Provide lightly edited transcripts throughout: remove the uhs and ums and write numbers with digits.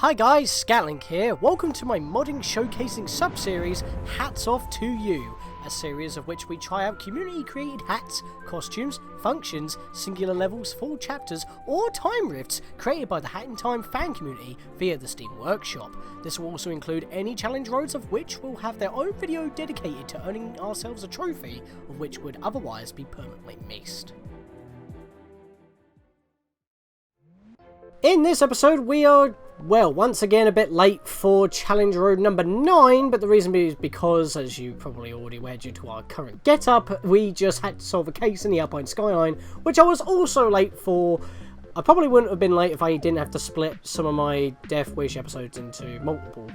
Hi guys, Scatlink here. Welcome to my modding showcasing sub-series, Hats Off to You, a series of which we try out community-created hats, costumes, functions, singular levels, full chapters, or time rifts created by the Hat in Time fan community via the Steam Workshop. This will also include any challenge roads of which will have their own video dedicated to earning ourselves a trophy, of which would otherwise be permanently missed. In this episode, we are, well, once again a bit late for challenge road number 9, but the reason is because, as you probably already aware due to our current get-up, we just had to solve a case in the Alpine Skyline, which I was also late for. I probably wouldn't have been late if I didn't have to split some of my Death Wish episodes into multiple.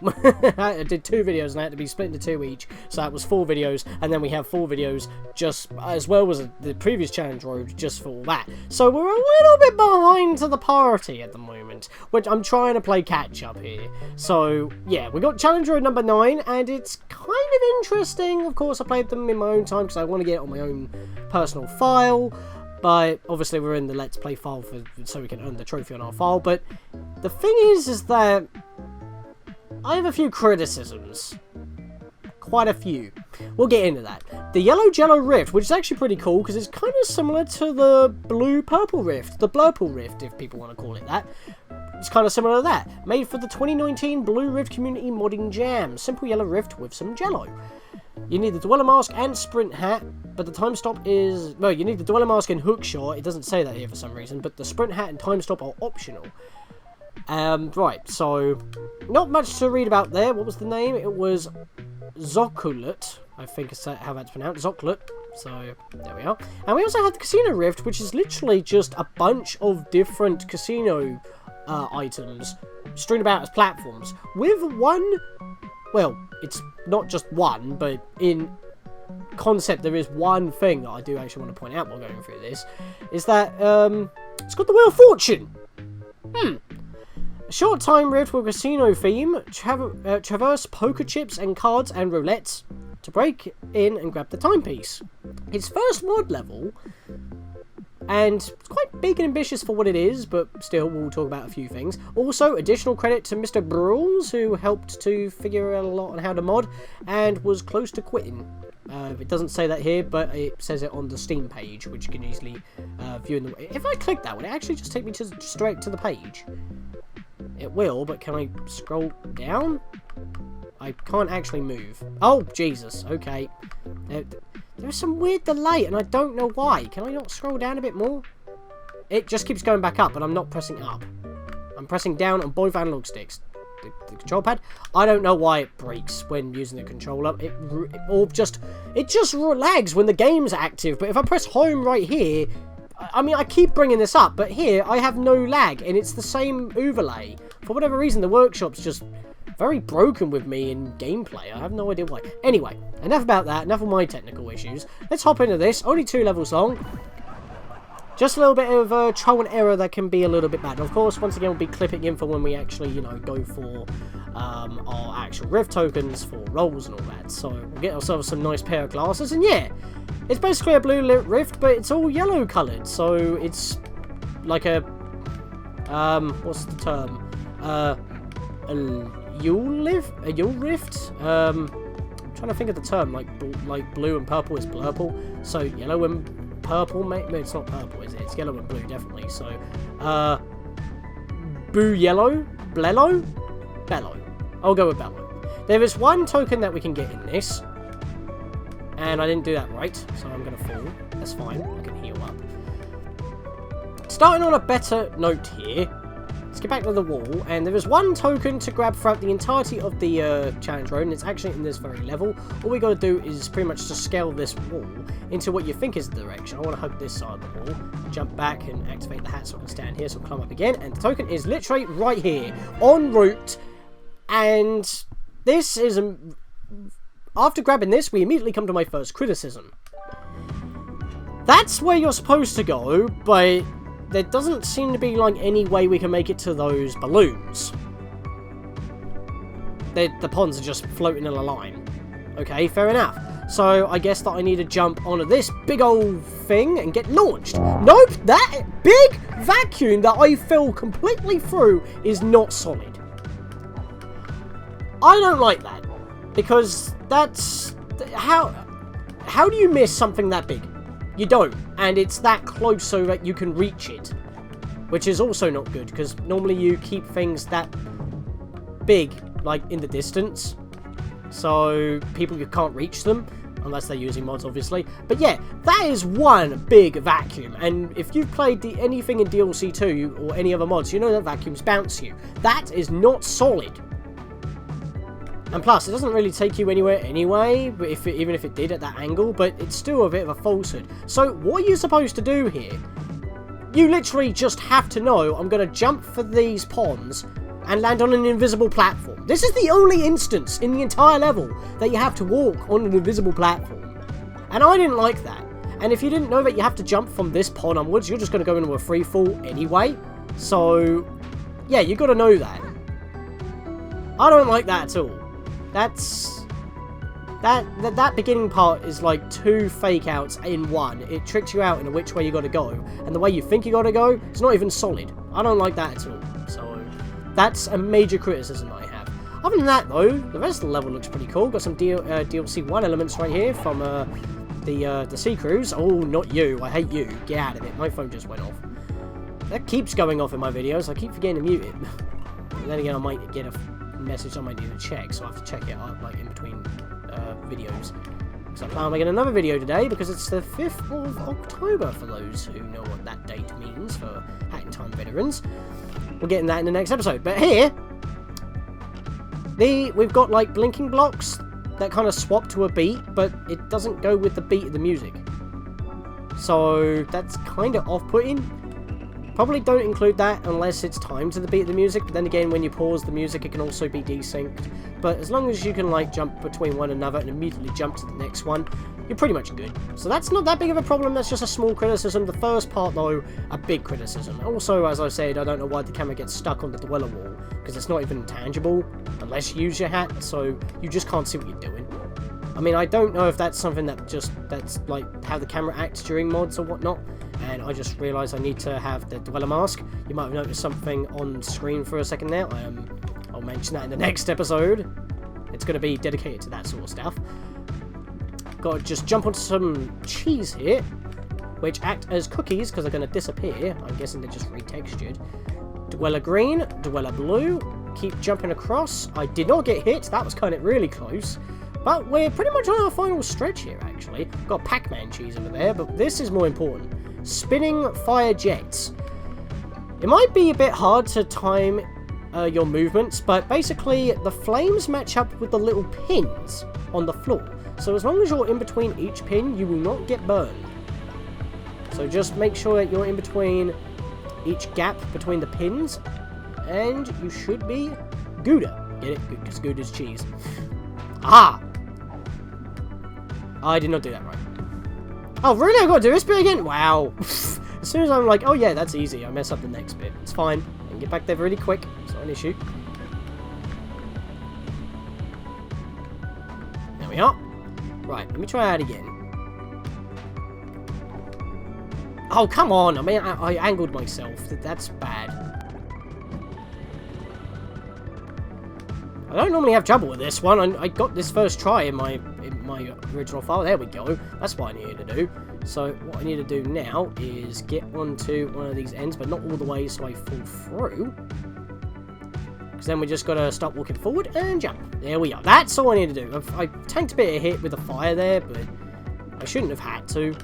I did 2 videos and I had to be split into 2 each, so that was 4 videos, and then we have 4 videos just as well as the previous challenge road just for all that. So we're a little bit behind to the party at the moment, which I'm trying to play catch up here. So yeah, we got challenge road number 9, and it's kind of interesting. Of course, I played them in my own time because I want to get it on my own personal file. But obviously we're in the Let's Play file so we can earn the trophy on our file. But the thing is that I have a few criticisms. Quite a few. We'll get into that. The Yellow Jello Rift, which is actually pretty cool because it's kind of similar to the Blue-Purple Rift. The Blurple Rift, if people want to call it that. It's kind of similar to that. Made for the 2019 Blue Rift Community Modding Jam. Simple yellow rift with some jello. You need the Dweller Mask and Sprint Hat, but the time stop is... Well, you need the Dweller Mask and Hookshot. It doesn't say that here for some reason, but the Sprint Hat and time stop are optional. Right, so... Not much to read about there. What was the name? It was Zockulet. I think is how that's pronounced. Zocklet. So, there we are. And we also have the Casino Rift, which is literally just a bunch of different casino items strewn about as platforms. With one... Well, it's not just one, but in concept there is one thing that I do actually want to point out while going through this, is that it's got the Wheel of Fortune. A short time rift with a casino theme, traverse poker chips and cards and roulettes to break in and grab the timepiece. Its first mod level, and it's quite big and ambitious for what it is, but still, we'll talk about a few things. Also, additional credit to Mr. Brules, who helped to figure out a lot on how to mod, and was close to quitting. It doesn't say that here, but it says it on the Steam page, which you can easily view in the... If I click that, would it actually just take me straight to the page? It will, but can I scroll down? I can't actually move. Oh, Jesus, okay. There's some weird delay, and I don't know why. Can I not scroll down a bit more? It just keeps going back up, and I'm not pressing up. I'm pressing down on both analog sticks. The control pad. I don't know why it breaks when using the controller. It just lags when the game's active. But if I press home right here, I mean, I keep bringing this up, but here I have no lag, and it's the same overlay. For whatever reason, the workshop's just very broken with me in gameplay. I have no idea why. Anyway, enough about that. Enough of my technical issues. Let's hop into this. Only 2 levels long. Just a little bit of trial and error that can be a little bit bad. Of course, once again, we'll be clipping in for when we actually, you know, go for our actual Rift tokens for rolls and all that. So we'll get ourselves some nice pair of glasses. And yeah, it's basically a blue lit Rift, but it's all yellow coloured. So it's like a what's the term? A Yule Rift? I'm trying to think of the term, like blue and purple is Blurple, so yellow and purple, maybe it's not purple, is it? It's yellow and blue, definitely, so, Boo Yellow? Blello? Bello. I'll go with Bello. There is one token that we can get in this, and I didn't do that right, so I'm gonna fall. That's fine, I can heal up. Starting on a better note here, let's get back to the wall, and there is one token to grab throughout the entirety of the challenge road, and it's actually in this very level. All we got to do is pretty much just scale this wall into what you think is the direction. I want to hug this side of the wall, jump back and activate the hat so I can stand here, so I'll climb up again, and the token is literally right here, en route, and this is... After grabbing this, we immediately come to my first criticism. That's where you're supposed to go, but... there doesn't seem to be, like, any way we can make it to those balloons. The ponds are just floating in a line. Okay, fair enough. So, I guess that I need to jump onto this big old thing and get launched. Nope, that big vacuum that I fell completely through is not solid. I don't like that. Because that's... How do you miss something that big? You don't. And it's that close so that you can reach it. Which is also not good, because normally you keep things that big, like, in the distance. So people can't reach them. Unless they're using mods, obviously. But yeah, that is one big vacuum. And if you've played anything in DLC 2 or any other mods, you know that vacuums bounce you. That is not solid. And plus, it doesn't really take you anywhere anyway, even if it did at that angle, but it's still a bit of a falsehood. So what are you supposed to do here? You literally just have to know, I'm going to jump for these ponds and land on an invisible platform. This is the only instance in the entire level that you have to walk on an invisible platform. And I didn't like that. And if you didn't know that you have to jump from this pond onwards, you're just going to go into a free fall anyway. So, yeah, you got to know that. I don't like that at all. That beginning part is like 2 fake outs in one. It tricks you out in which way you got to go. And the way you think you got to go, it's not even solid. I don't like that at all. So, that's a major criticism I have. Other than that, though, the rest of the level looks pretty cool. Got some DLC 1 elements right here from the Sea Cruise. Oh, not you. I hate you. Get out of it. My phone just went off. That keeps going off in my videos. I keep forgetting to mute it. And then again, I might get a message I might need to check, so I have to check it out, like, in between videos. So I plan on making another video today, because it's the 5th of October, for those who know what that date means for Hacking Time veterans. We'll get in that in the next episode. But here, we've got, like, blinking blocks that kind of swap to a beat, but it doesn't go with the beat of the music. So that's kind of off-putting. Probably don't include that unless it's timed to the beat of the music, but then again, when you pause the music, it can also be desynced. But as long as you can, like, jump between one another and immediately jump to the next one, you're pretty much good. So that's not that big of a problem, that's just a small criticism. The first part, though, a big criticism. Also, as I said, I don't know why the camera gets stuck on the dweller wall, because it's not even tangible, unless you use your hat, so you just can't see what you're doing. I mean, I don't know if that's something that's like how the camera acts during mods or whatnot, and I just realised I need to have the dweller mask. You might have noticed something on screen for a second there. I'll mention that in the next episode. It's going to be dedicated to that sort of stuff. Got to just jump onto some cheese here, which act as cookies because they're going to disappear. I'm guessing they're just retextured. Dweller green, dweller blue. Keep jumping across. I did not get hit. That was kind of really close. But we're pretty much on our final stretch here, actually. Got Pac-Man cheese over there, but this is more important. Spinning fire jets. It might be a bit hard to time your movements, but basically the flames match up with the little pins on the floor. So as long as you're in between each pin, you will not get burned. So just make sure that you're in between each gap between the pins, and you should be Gouda. Get it? Because Gouda's cheese. Aha! I did not do that right. Oh, really? I've got to do this bit again? Wow. As soon as I'm like, oh yeah, that's easy, I mess up the next bit. It's fine. I can get back there really quick. It's not an issue. There we are. Right, let me try that again. Oh, come on. I mean, I angled myself. That's bad. I don't normally have trouble with this one. I got this first try in my original file. There we go. That's what I needed to do. So what I need to do now is get onto one of these ends, but not all the way so I fall through. Because then we just got to start walking forward and jump. There we are. That's all I need to do. I tanked a bit of hit with the fire there, but I shouldn't have had to.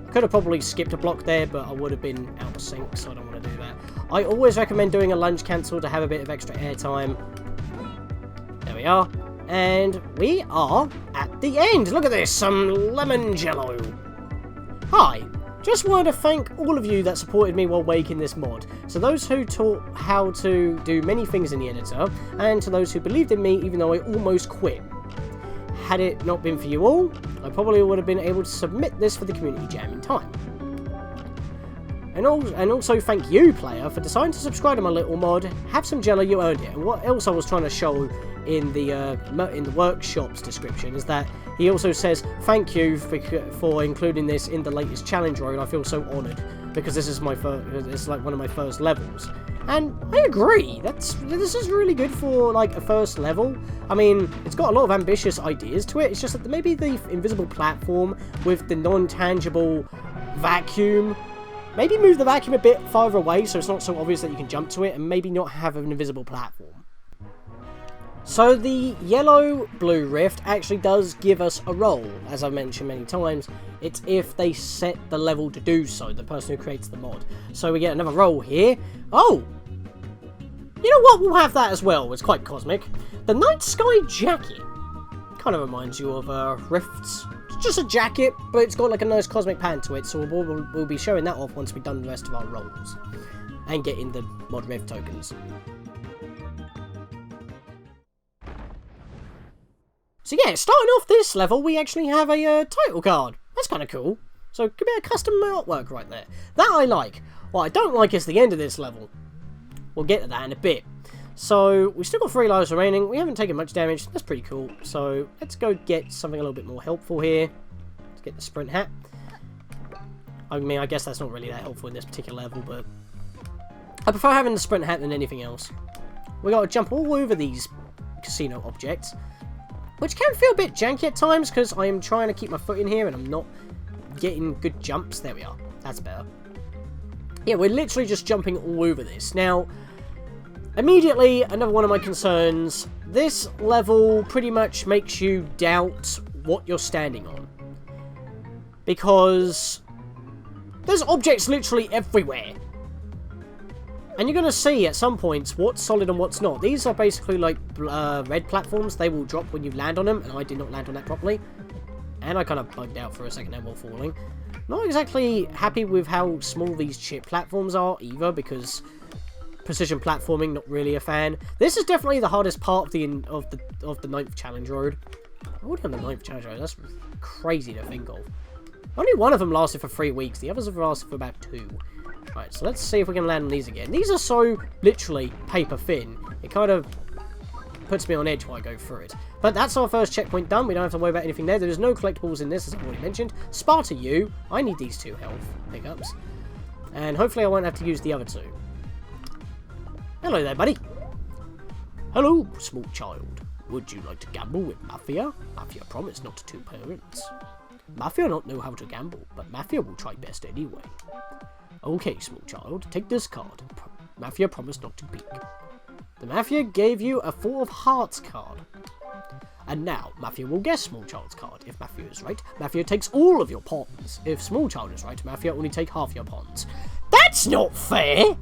I could have probably skipped a block there, but I would have been out of sync, so I don't want to do that. I always recommend doing a lunge cancel to have a bit of extra air time. There we are. And we are at the end. Look at this, some lemon jello. Hi, just wanted to thank all of you that supported me while making this mod. So those who taught how to do many things in the editor, and to those who believed in me even though I almost quit. Had it not been for you all, I probably would have been able to submit this for the community jam in time. And also thank you, player, for deciding to subscribe to my little mod. Have some jello, you earned it. And what else I was trying to show in the workshop's description is that he also says thank you for including this in the latest challenge road. I feel so honoured. because this is my first. It's like one of my first levels, and I agree. This is really good for like a first level. I mean, it's got a lot of ambitious ideas to it. It's just that maybe the invisible platform with the non-tangible vacuum. Maybe move the vacuum a bit farther away so it's not so obvious that you can jump to it, and maybe not have an invisible platform. So the yellow-blue rift actually does give us a role, as I've mentioned many times. It's if they set the level to do so, the person who creates the mod. So we get another role here. Oh! You know what? We'll have that as well. It's quite cosmic. The NightSky Jacket. Kind of reminds you of Rifts. It's just a jacket, but it's got like a nice cosmic pattern to it, so we'll be showing that off once we've done the rest of our roles. And getting the mod rift tokens. So yeah, starting off this level, we actually have a title card. That's kind of cool. So, a bit of custom artwork right there. That I like. What I don't like is the end of this level. We'll get to that in a bit. So, we've still got 3 lives remaining. We haven't taken much damage. That's pretty cool. So, let's go get something a little bit more helpful here. Let's get the sprint hat. I mean, I guess that's not really that helpful in this particular level, but I prefer having the sprint hat than anything else. We got to jump all over these casino objects, which can feel a bit janky at times because I am trying to keep my foot in here and I'm not getting good jumps. There we are. That's better. Yeah, we're literally just jumping all over this. Now, immediately, another one of my concerns, this level pretty much makes you doubt what you're standing on. Because there's objects literally everywhere. And you're going to see at some points what's solid and what's not. These are basically like red platforms. They will drop when you land on them, and I did not land on that properly. And I kind of bugged out for a second there while falling. Not exactly happy with how small these chip platforms are either, because precision platforming, not really a fan. This is definitely the hardest part of the 9th challenge road. I'm already on the 9th challenge road. That's crazy to think of. Only one of them lasted for 3 weeks. The others have lasted for about 2. Right, so let's see if we can land on these again. These are so, literally, paper thin. It kind of puts me on edge while I go through it. But that's our first checkpoint done. We don't have to worry about anything there. There's no collectibles in this, as I've already mentioned. Sparta U. I need these 2 health pickups. And hopefully I won't have to use the other 2. Hello there, buddy. Hello, small child. Would you like to gamble with Mafia? Mafia promised not to 2 parents. Mafia don't know how to gamble, but Mafia will try best anyway. Okay, small child, take this card. Mafia promised not to peek. The Mafia gave you a 4 of Hearts card. And now, Mafia will guess small child's card. If Mafia is right, Mafia takes all of your pawns. If small child is right, Mafia only take half your pawns. That's not fair!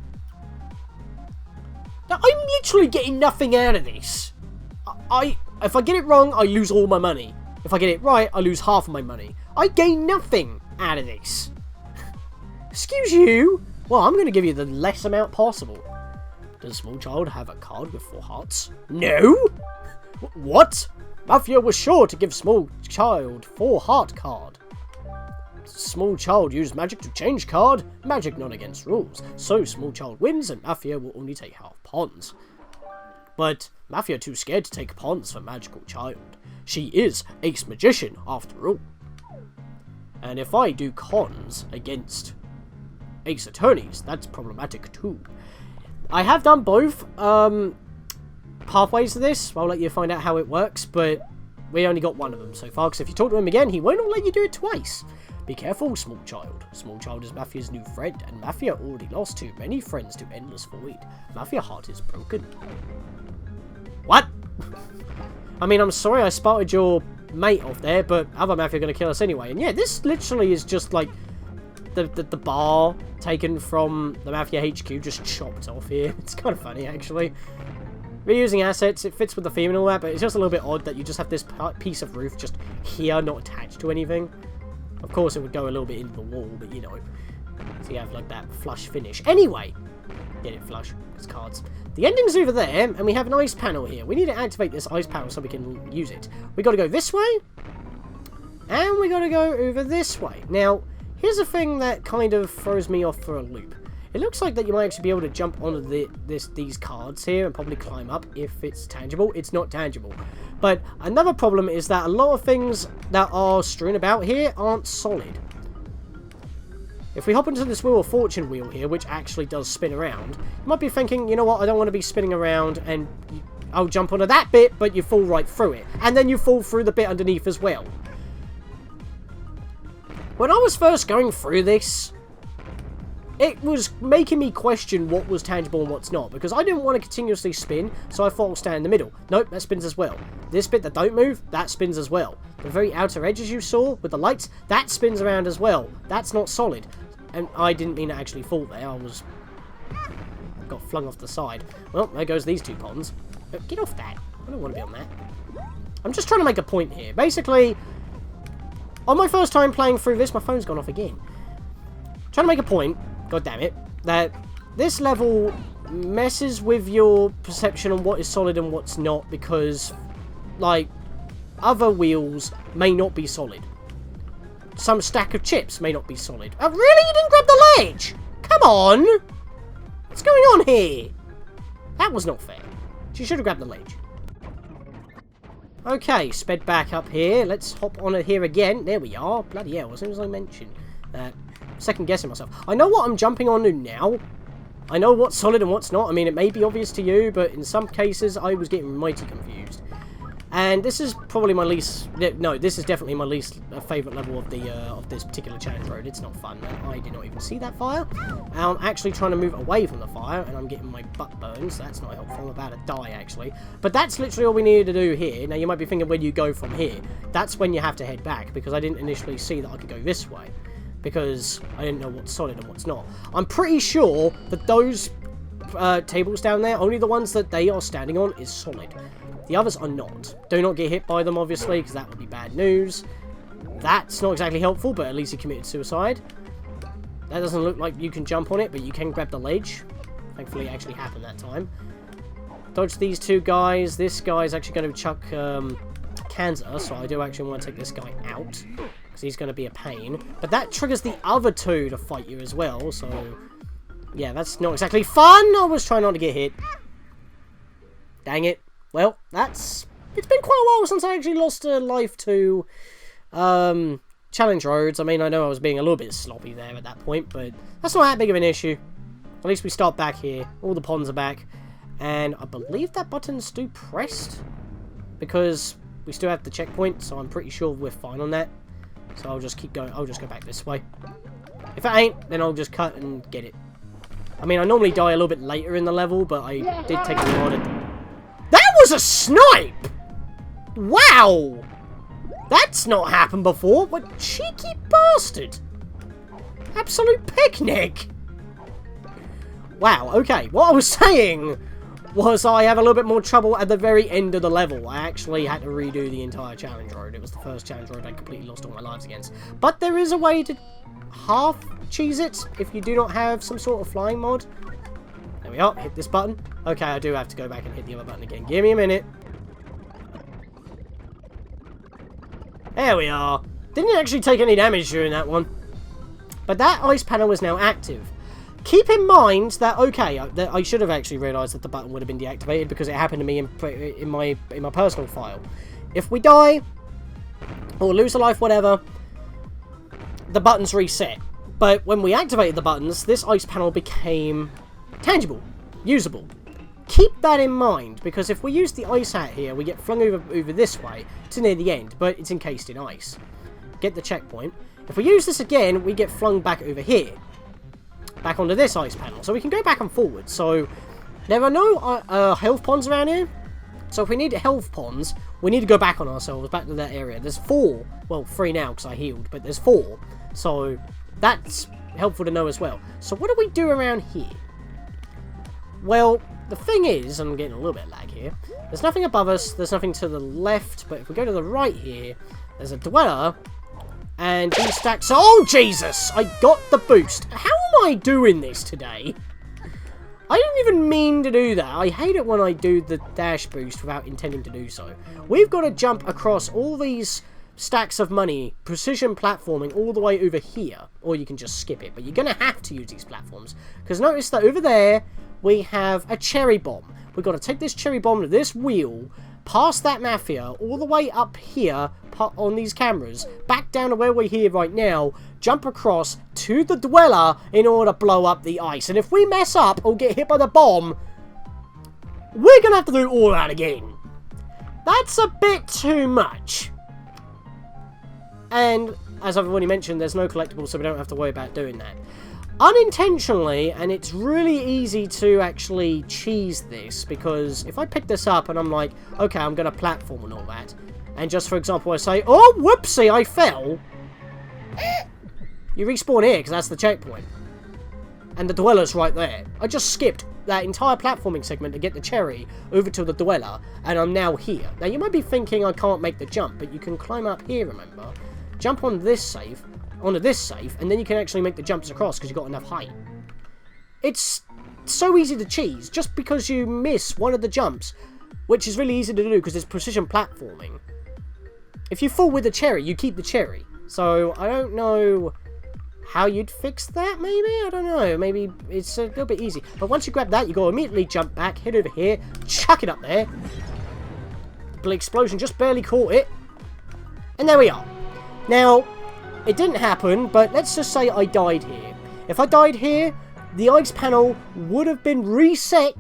Now, I'm literally getting nothing out of this. If I get it wrong, I lose all my money. If I get it right, I lose half of my money. I gain nothing out of this. Excuse you? Well, I'm going to give you the less amount possible. Does small child have a card with 4 hearts? No? What? Mafia was sure to give small child 4 heart card. Small child used magic to change card. Magic not against rules. So small child wins and Mafia will only take half pawns. But Mafia too scared to take pawns for magical child. She is ace magician after all. And if I do cons against ace attorneys, that's problematic too. I have done both pathways to this. I'll let you find out how it works, but we only got one of them so far, because if you talk to him again, he won't let you do it twice. Be careful, small child. Small child is Mafia's new friend, and Mafia already lost too many friends to endless void. Mafia heart is broken. What? I mean, I'm sorry I spotted your mate off there, but other Mafia are going to kill us anyway. And yeah, this literally is just like the bar taken from the Mafia HQ, just chopped off here. It's kind of funny, actually. Reusing assets, it fits with the theme and all that, but it's just a little bit odd that you just have this piece of roof just here, not attached to anything. Of course, it would go a little bit into the wall, but you know. So you have like that flush finish. Anyway, get it flush. It's cards. The ending's over there, and we have an ice panel here. We need to activate this ice panel so we can use it. We got to go this way, and we got to go over this way. Now, here's a thing that kind of throws me off for a loop. It looks like that you might actually be able to jump onto these cards here and probably climb up if it's tangible. It's not tangible. But another problem is that a lot of things that are strewn about here aren't solid. If we hop into this Wheel of Fortune wheel here, which actually does spin around, you might be thinking, you know what, I don't want to be spinning around and I'll jump onto that bit, but you fall right through it. And then you fall through the bit underneath as well. When I was first going through this, it was making me question what was tangible and what's not, because I didn't want to continuously spin, so I thought I'll stand in the middle. Nope, that spins as well. This bit that don't move, that spins as well. The very outer edges you saw with the lights, that spins around as well. That's not solid. And I didn't mean to actually fall there, got flung off the side. Well, there goes these two ponds. Get off that. I don't want to be on that. I'm just trying to make a point here. Basically, on my first time playing through this, my phone's gone off again. Trying to make a point, god damn it, that this level messes with your perception on what is solid and what's not, because, like, other wheels may not be solid. Some stack of chips may not be solid. Oh, really? You didn't grab the ledge? Come on! What's going on here? That was not fair. She should have grabbed the ledge. Okay, sped back up here. Let's hop on it here again. There we are. Bloody hell, as soon as I mentioned that. Second guessing myself. I know what I'm jumping on now. I know what's solid and what's not. I mean, it may be obvious to you, but in some cases, I was getting mighty confused. And this is probably my least... No, this is definitely my least favourite level of this particular challenge road. It's not fun. I did not even see that fire. I'm actually trying to move away from the fire, and I'm getting my butt burned, so that's not helpful. I'm about to die, actually. But that's literally all we needed to do here. Now, you might be thinking, where do you go from here? That's when you have to head back, because I didn't initially see that I could go this way, because I didn't know what's solid and what's not. I'm pretty sure that those tables down there, only the ones that they are standing on, is solid. The others are not. Do not get hit by them, obviously, because that would be bad news. That's not exactly helpful, but at least he committed suicide. That doesn't look like you can jump on it, but you can grab the ledge. Thankfully, it actually happened that time. Dodge these two guys. This guy's actually going to chuck cans at us, so I do actually want to take this guy out, because he's going to be a pain. But that triggers the other two to fight you as well, so... yeah, that's not exactly fun! I was trying not to get hit. Dang it. Well, it's been quite a while since I actually lost a life to challenge roads. I mean, I know I was being a little bit sloppy there at that point, but that's not that big of an issue. At least we start back here. All the ponds are back. And I believe that button's still pressed, because we still have the checkpoint, so I'm pretty sure we're fine on that. So I'll just keep going. I'll just go back this way. If it ain't, then I'll just cut and get it. I mean, I normally die a little bit later in the level, but I did take a lot of... That was a snipe! Wow! That's not happened before. What a cheeky bastard! Absolute picnic! Wow, okay. What I was saying was I have a little bit more trouble at the very end of the level. I actually had to redo the entire challenge road. It was the first challenge road I completely lost all my lives against. But there is a way to half cheese it if you do not have some sort of flying mod. There we are. Hit this button. Okay, I do have to go back and hit the other button again. Give me a minute. There we are. Didn't actually take any damage during that one. But that ice panel is now active. Keep in mind that, okay, I should have actually realised that the button would have been deactivated, because it happened to me in my personal file. If we die, or lose a life, whatever, the buttons reset. But when we activated the buttons, this ice panel became tangible, usable. Keep that in mind, because if we use the ice hat here, we get flung over this way to near the end, but it's encased in ice. Get the checkpoint. If we use this again, we get flung back over here, back onto this ice panel, so we can go back and forward. So there are no health ponds around here, so if we need health ponds, we need to go back on ourselves, back to that area. There's 4, well, 3 now because I healed, but there's 4, so that's helpful to know as well. So what do we do around here? Well, the thing is, I'm getting a little bit of lag here, there's nothing above us, there's nothing to the left, but if we go to the right here, there's a dweller, and these stacks... Oh, Jesus! I got the boost. How am I doing this today? I didn't even mean to do that. I hate it when I do the dash boost without intending to do so. We've got to jump across all these stacks of money, precision platforming all the way over here, or you can just skip it, but you're going to have to use these platforms, because notice that over there we have a cherry bomb. We've got to take this cherry bomb to this wheel, past that Mafia, all the way up here, on these cameras, back down to where we're here right now, jump across to the dweller in order to blow up the ice. And if we mess up or get hit by the bomb, we're going to have to do all that again. That's a bit too much. And, as I've already mentioned, there's no collectibles, so we don't have to worry about doing that. Unintentionally, and it's really easy to actually cheese this, because if I pick this up and I'm like, okay, I'm going to platform and all that, and just for example I say, oh, whoopsie, I fell, you respawn here, because that's the checkpoint. And the dweller's right there. I just skipped that entire platforming segment to get the cherry over to the dweller, and I'm now here. Now, you might be thinking I can't make the jump, but you can climb up here, remember? Jump on this safe, onto this safe, and then you can actually make the jumps across because you've got enough height. It's so easy to cheese, just because you miss one of the jumps, which is really easy to do because it's precision platforming. If you fall with the cherry, you keep the cherry. So, I don't know how you'd fix that, maybe? I don't know. Maybe it's a little bit easy. But once you grab that, you go immediately jump back, head over here, chuck it up there. The explosion just barely caught it. And there we are. Now, it didn't happen, but let's just say I died here. If I died here, the ice panel would have been reset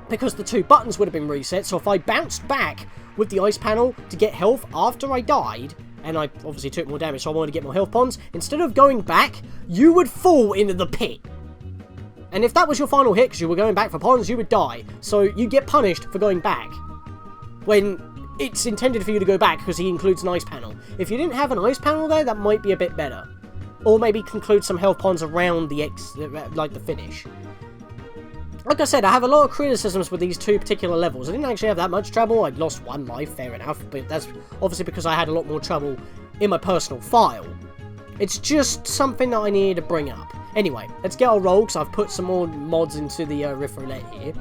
because the two buttons would have been reset. So if I bounced back with the ice panel to get health after I died, and I obviously took more damage, so I wanted to get more health ponds, instead of going back, you would fall into the pit. And if that was your final hit, because you were going back for ponds, you would die. So you get punished for going back, when it's intended for you to go back, because he includes an ice panel. If you didn't have an ice panel there, that might be a bit better. Or maybe conclude some health ponds around the the finish. Like I said, I have a lot of criticisms with these two particular levels. I didn't actually have that much trouble. I lost one life, fair enough, but that's obviously because I had a lot more trouble in my personal file. It's just something that I needed to bring up. Anyway, let's get our roll, because I've put some more mods into the riff roulette here.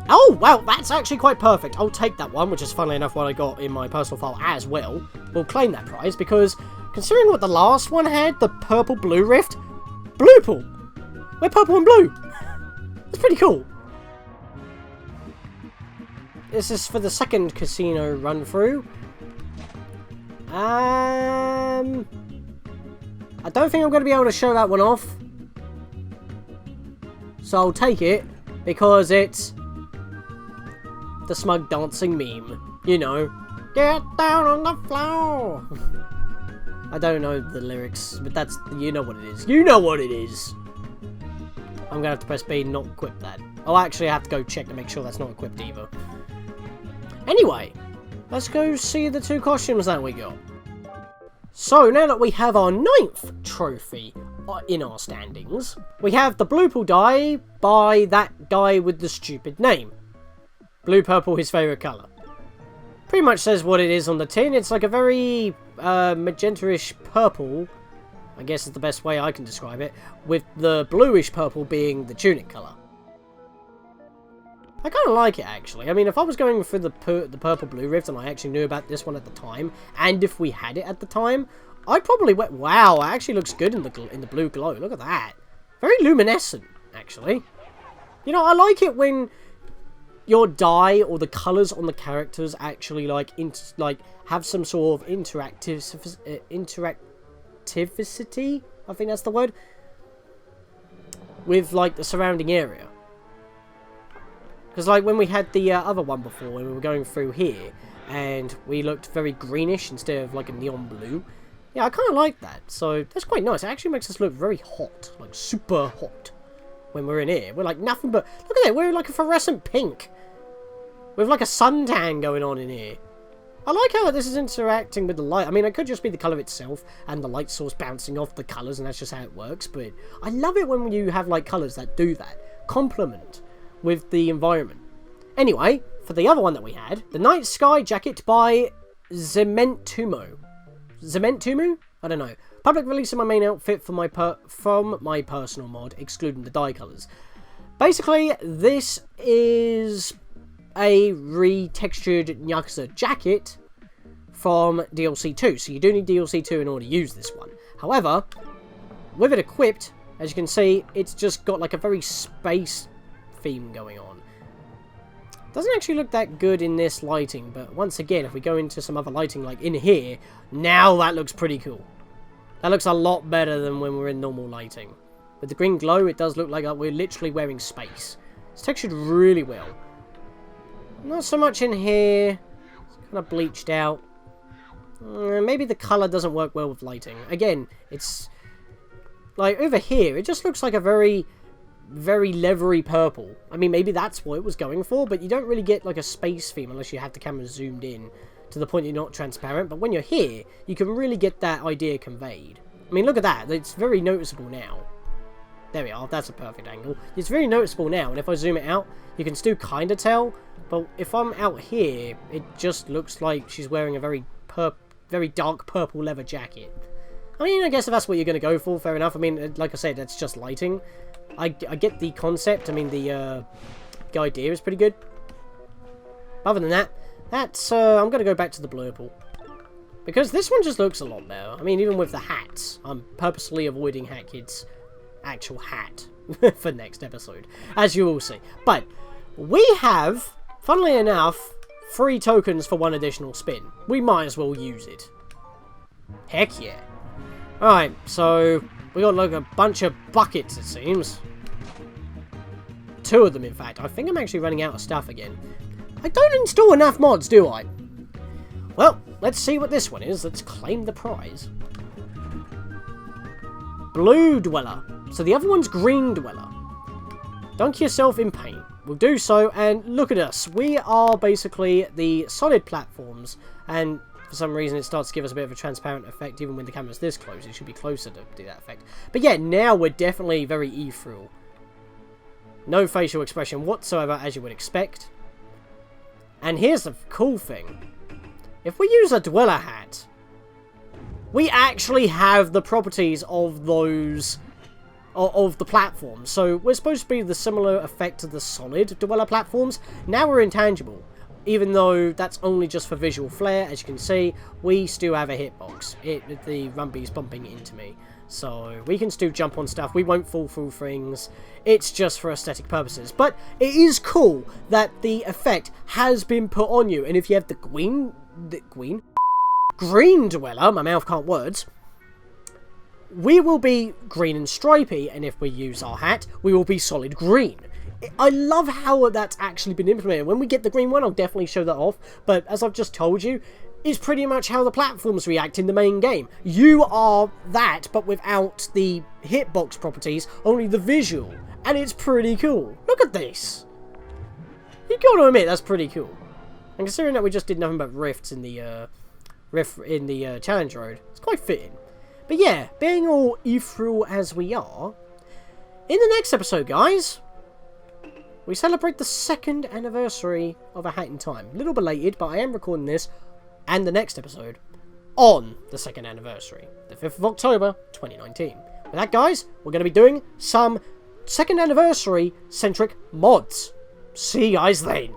Oh, well, that's actually quite perfect. I'll take that one, which is funnily enough what I got in my personal file as well. We'll claim that prize, because considering what the last one had, the purple-blue rift, Blurple. We're purple and blue. That's pretty cool. This is for the second casino run-through. I don't think I'm going to be able to show that one off. So I'll take it, because it's the smug dancing meme. You know. Get down on the floor! I don't know the lyrics, but that's, you know what it is. You know what it is! I'm gonna have to press B and not equip that. I'll actually have to go check to make sure that's not equipped either. Anyway, let's go see the two costumes that we got. So, now that we have our 9th trophy in our standings, we have the Blurple die by that guy with the stupid name. Blue purple, his favourite colour. Pretty much says what it is on the tin. It's like a very magenta-ish purple, I guess is the best way I can describe it, with the bluish purple being the tunic colour. I kind of like it, actually. I mean, if I was going for the purple-blue rift and I actually knew about this one at the time, and if we had it at the time, I'd probably went, wow, it actually looks good in the blue glow. Look at that. Very luminescent, actually. You know, I like it when your dye or the colours on the characters actually, like have some sort of interactivity, I think that's the word, with, like, the surrounding area. Because, like, when we had the other one before, when we were going through here, and we looked very greenish instead of, like, a neon blue. Yeah, I kind of like that. So, that's quite nice. It actually makes us look very hot. Like, super hot. When we're in here. We're, like, nothing but... Look at that. We're, like, a fluorescent pink. With, like, a suntan going on in here. I like how this is interacting with the light. I mean, it could just be the colour itself, and the light source bouncing off the colours, and that's just how it works. But I love it when you have, like, colours that do that. Complement with the environment. Anyway, for the other one that we had, the NightSky Jacket by Zementumo. Zementumu? I don't know. Public release of my main outfit for from my personal mod, excluding the dye colours. Basically, this is a retextured Yakuza jacket from DLC 2. So you do need DLC 2 in order to use this one. However, with it equipped, as you can see, it's just got like a very space theme going on. Doesn't actually look that good in this lighting, but once again, if we go into some other lighting, like in here, now that looks pretty cool. That looks a lot better than when we're in normal lighting. With the green glow, it does look like we're literally wearing space. It's textured really well. Not so much in here. It's kind of bleached out. Maybe the colour doesn't work well with lighting. Again, it's... like, over here, it just looks like a very leathery purple. I mean, maybe that's what it was going for, but you don't really get, like, a space theme unless you have the camera zoomed in to the point you're not transparent. But when you're here, you can really get that idea conveyed. I mean, look at that. It's very noticeable now. There we are. That's a perfect angle. It's very noticeable now, and if I zoom it out, you can still kind of tell. But if I'm out here, it just looks like she's wearing a very dark purple leather jacket. I mean, I guess if that's what you're going to go for, fair enough. I mean, like I said, that's just lighting. I get the concept. I mean, the idea is pretty good. Other than that, that's I'm going to go back to the Blurple. Because this one just looks a lot better. I mean, even with the hats. I'm purposely avoiding Hat Kid's actual hat for next episode, as you will see. But we have, funnily enough, 3 tokens for 1 additional spin. We might as well use it. Heck yeah. Alright, so we got like a bunch of buckets, it seems. 2 of them, in fact. I think I'm actually running out of stuff again. I don't install enough mods, do I? Well, let's see what this one is. Let's claim the prize. Blue Dweller. So the other one's Green Dweller. Dunk yourself in paint. We'll do so, and look at us. We are basically the solid platforms, and for some reason it starts to give us a bit of a transparent effect even when the camera's this close. It should be closer to do that effect. But yeah, now we're definitely very ethereal. No facial expression whatsoever, as you would expect. And here's the cool thing. If we use a Dweller hat, we actually have the properties of those... of the platforms. So we're supposed to be the similar effect to the solid Dweller platforms. Now we're intangible. Even though that's only just for visual flair, as you can see, we still have a hitbox. The Rumpy's bumping into me. So we can still jump on stuff. We won't fall through things. It's just for aesthetic purposes. But it is cool that the effect has been put on you. And if you have the green Dweller, my mouth can't words, we will be green and stripy, and if we use our hat, we will be solid green. I love how that's actually been implemented. When we get the green one, I'll definitely show that off, but as I've just told you, is pretty much how the platforms react in the main game. You are that, but without the hitbox properties, only the visual, and it's pretty cool. Look at this! You gotta admit, that's pretty cool. And considering that we just did nothing but rifts in the challenge road, it's quite fitting. But yeah, being all ethereal as we are, in the next episode, guys, we celebrate the 2nd anniversary of A Hat in Time. A little belated, but I am recording this and the next episode on the 2nd anniversary, the 5th of October, 2019. With that, guys, we're going to be doing some 2nd anniversary centric mods. See you guys then.